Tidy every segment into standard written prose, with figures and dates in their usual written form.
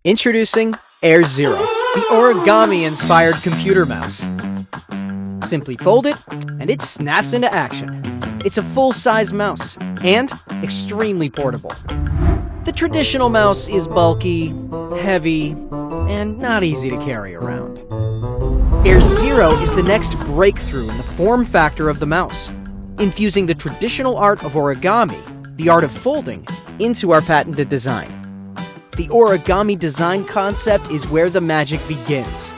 Introducing Air Zero, the origami-inspired computer mouse. Simply fold it, and it snaps into action. It's a full-size mouse, and extremely portable. The traditional mouse is bulky, heavy, and not easy to carry around. Air Zero is the next breakthrough in the form factor of the mouse, infusing the traditional art of origami, the art of folding, into our patented design. The origami design concept is where the magic begins.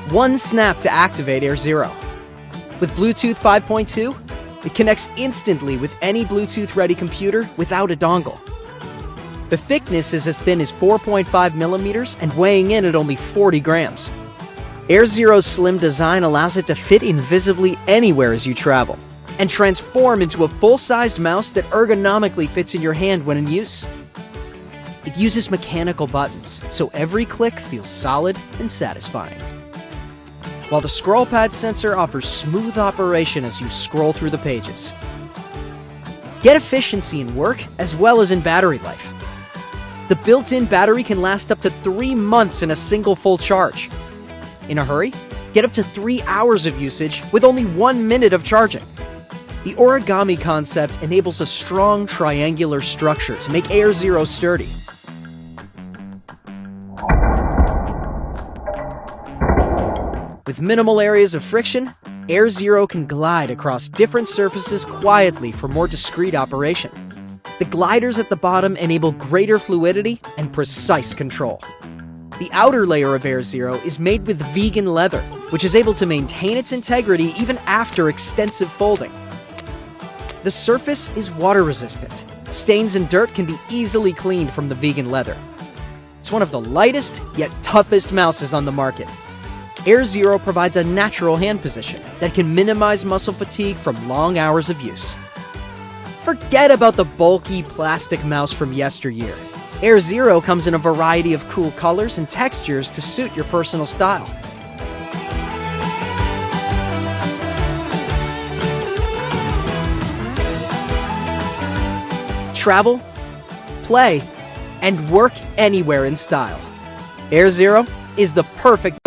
One snap to activate Air Zero. With Bluetooth 5.2, it connects instantly with any Bluetooth-ready computer without a dongle. The thickness is as thin as 4.5 millimeters and weighing in at only 40 grams. Air Zero's slim design allows it to fit invisibly anywhere as you travel, and transform into a full-sized mouse that ergonomically fits in your hand when in use. It uses mechanical buttons, so every click feels solid and satisfying. While the scroll pad sensor offers smooth operation as you scroll through the pages. Get efficiency in work as well as in battery life. The built-in battery can last up to 3 months in a single full charge. In a hurry, get up to 3 hours of usage with only 1 minute of charging. The origami concept enables a strong triangular structure to make Air Zero sturdy. With minimal areas of friction, Air Zero can glide across different surfaces quietly for more discrete operation. The gliders at the bottom enable greater fluidity and precise control. The outer layer of Air Zero is made with vegan leather, which is able to maintain its integrity even after extensive folding. The surface is water resistant. Stains and dirt can be easily cleaned from the vegan leather. It's one of the lightest yet toughest mouses on the market. Air Zero provides a natural hand position that can minimize muscle fatigue from long hours of use. Forget about the bulky plastic mouse from yesteryear. Air Zero comes in a variety of cool colors and textures to suit your personal style. Travel, play, and work anywhere in style. Air Zero is the perfect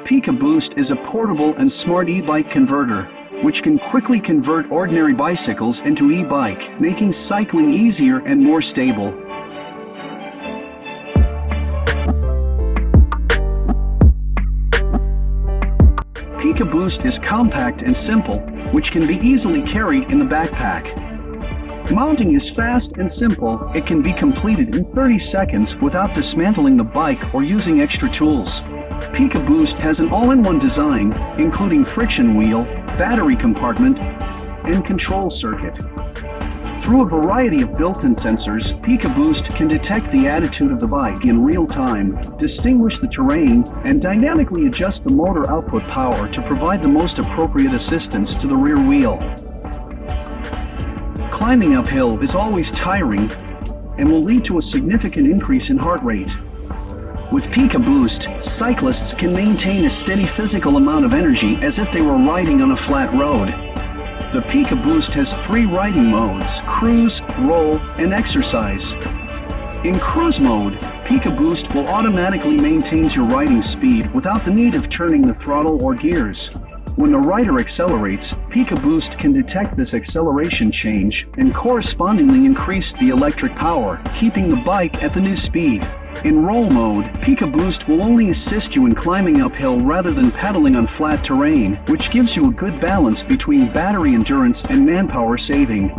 PikaBoost is a portable and smart e-bike converter, which can quickly convert ordinary bicycles into e-bike, making cycling easier and more stable. PikaBoost is compact and simple, which can be easily carried in the backpack. Mounting is fast and simple. It can be completed in 30 seconds without dismantling the bike or using extra tools. PikaBoost has an all-in-one design, including friction wheel, battery compartment, and control circuit. Through a variety of built-in sensors, PikaBoost can detect the attitude of the bike in real time, distinguish the terrain, and dynamically adjust the motor output power to provide the most appropriate assistance to the rear wheel. Climbing uphill is always tiring and will lead to a significant increase in heart rate. With PikaBoost, cyclists can maintain a steady physical amount of energy as if they were riding on a flat road. The PikaBoost has 3 riding modes: cruise, roll, and exercise. In cruise mode, PikaBoost will automatically maintain your riding speed without the need of turning the throttle or gears. When the rider accelerates, PikaBoost can detect this acceleration change and correspondingly increase the electric power, keeping the bike at the new speed. In roll mode, PikaBoost will only assist you in climbing uphill rather than pedaling on flat terrain, which gives you a good balance between battery endurance and manpower saving.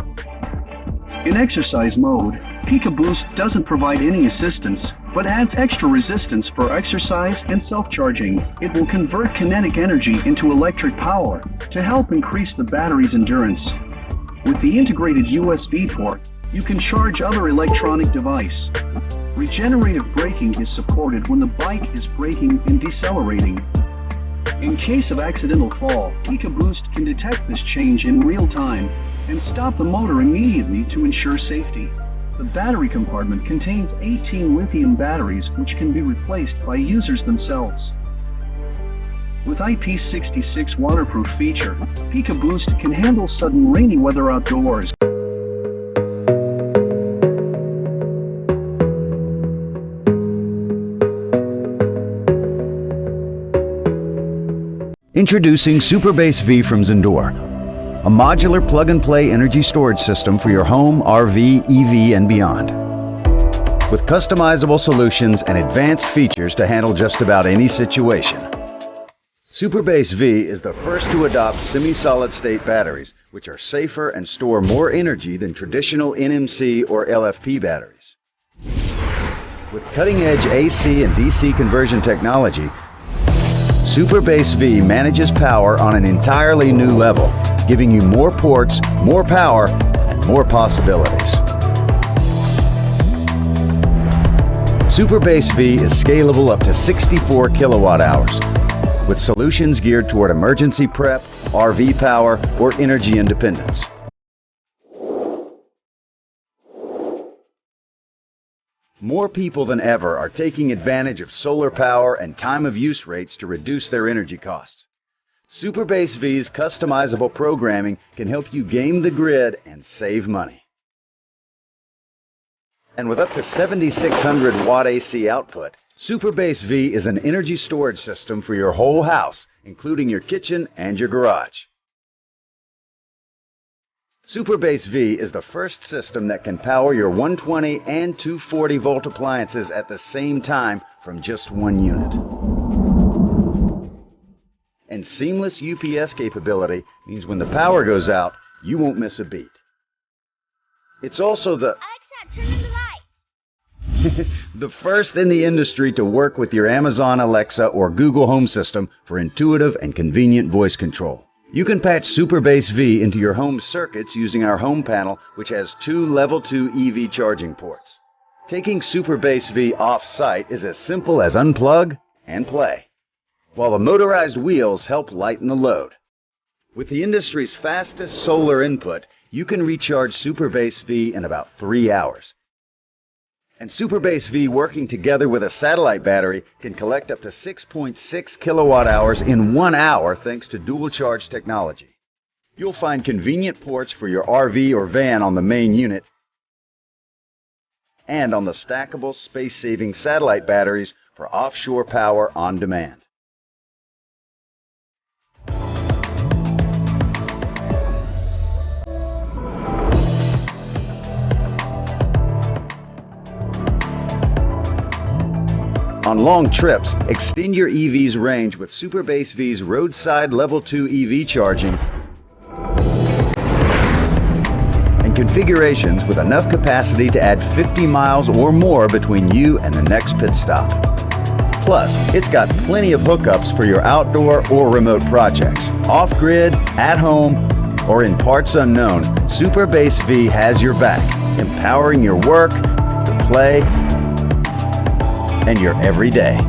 In exercise mode, PikaBoost doesn't provide any assistance, but adds extra resistance for exercise and self-charging. It will convert kinetic energy into electric power to help increase the battery's endurance. With the integrated USB port, you can charge other electronic device. Regenerative braking is supported when the bike is braking and decelerating. In case of accidental fall, PikaBoost can detect this change in real time and stop the motor immediately to ensure safety. The battery compartment contains 18 lithium batteries which can be replaced by users themselves. With IP66 waterproof feature, PikaBoost can handle sudden rainy weather outdoors. Introducing SuperBase V from Zendure, a modular plug-and-play energy storage system for your home, RV, EV, and beyond. With customizable solutions and advanced features to handle just about any situation. SuperBase V is the first to adopt semi-solid-state batteries, which are safer and store more energy than traditional NMC or LFP batteries. With cutting-edge AC and DC conversion technology, SuperBase V manages power on an entirely new level, giving you more ports, more power, and more possibilities. SuperBase V is scalable up to 64 kilowatt hours, with solutions geared toward emergency prep, RV power, or energy independence. More people than ever are taking advantage of solar power and time of use rates to reduce their energy costs. SuperBase V's customizable programming can help you game the grid and save money. And with up to 7,600 watt AC output, SuperBase V is an energy storage system for your whole house, including your kitchen and your garage. SuperBase V is the first system that can power your 120 and 240 volt appliances at the same time from just one unit. And seamless UPS capability means when the power goes out, you won't miss a beat. It's also the Alexa, turn on the light. the first in the industry to work with your Amazon Alexa or Google Home system for intuitive and convenient voice control. You can patch SuperBase V into your home circuits using our home panel, which has 2 Level 2 EV charging ports. Taking SuperBase V off-site is as simple as unplug and play, while the motorized wheels help lighten the load. With the industry's fastest solar input, you can recharge SuperBase V in about 3 hours. And SuperBase V working together with a satellite battery can collect up to 6.6 kilowatt hours in 1 hour thanks to dual charge technology. You'll find convenient ports for your RV or van on the main unit and on the stackable space-saving satellite batteries for offshore power on demand. On long trips, extend your EV's range with SuperBase V's roadside Level 2 EV charging and configurations with enough capacity to add 50 miles or more between you and the next pit stop. Plus, it's got plenty of hookups for your outdoor or remote projects. Off-grid, at home, or in parts unknown, SuperBase V has your back, empowering your work, your play, and your everyday.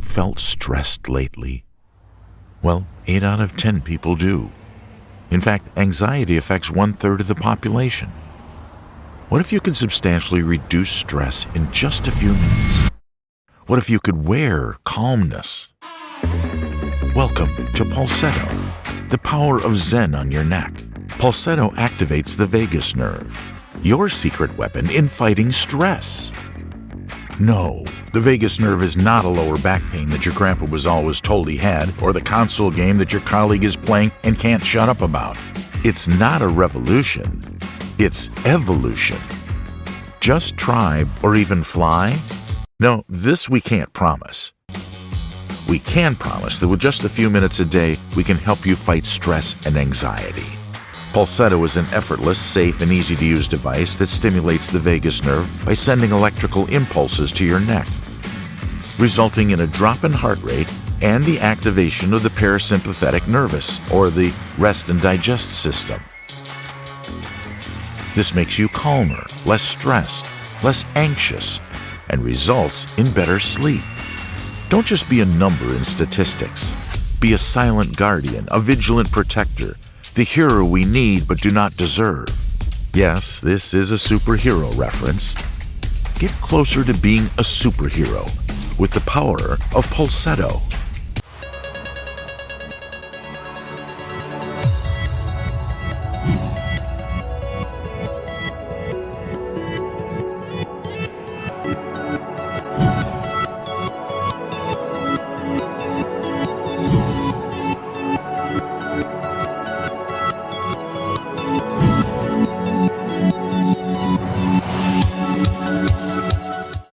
felt stressed lately? Well, 8 out of 10 people do. In fact, anxiety affects 1/3 of the population. What if you could substantially reduce stress in just a few minutes? What if you could wear calmness? Welcome to Pulsetto, the power of Zen on your neck. Pulsetto activates the vagus nerve, your secret weapon in fighting stress. No, the vagus nerve is not a lower back pain that your grandpa was always told he had, or the console game that your colleague is playing and can't shut up about. It's not a revolution, it's evolution. Just try or even fly? No, this we can't promise. We can promise that with just a few minutes a day, we can help you fight stress and anxiety. Pulsetto is an effortless, safe, and easy-to-use device that stimulates the vagus nerve by sending electrical impulses to your neck, resulting in a drop in heart rate and the activation of the parasympathetic nervous, or the rest and digest system. This makes you calmer, less stressed, less anxious, and results in better sleep. Don't just be a number in statistics. Be a silent guardian, a vigilant protector, the hero we need but do not deserve. Yes, this is a superhero reference. Get closer to being a superhero with the power of Pulsetto.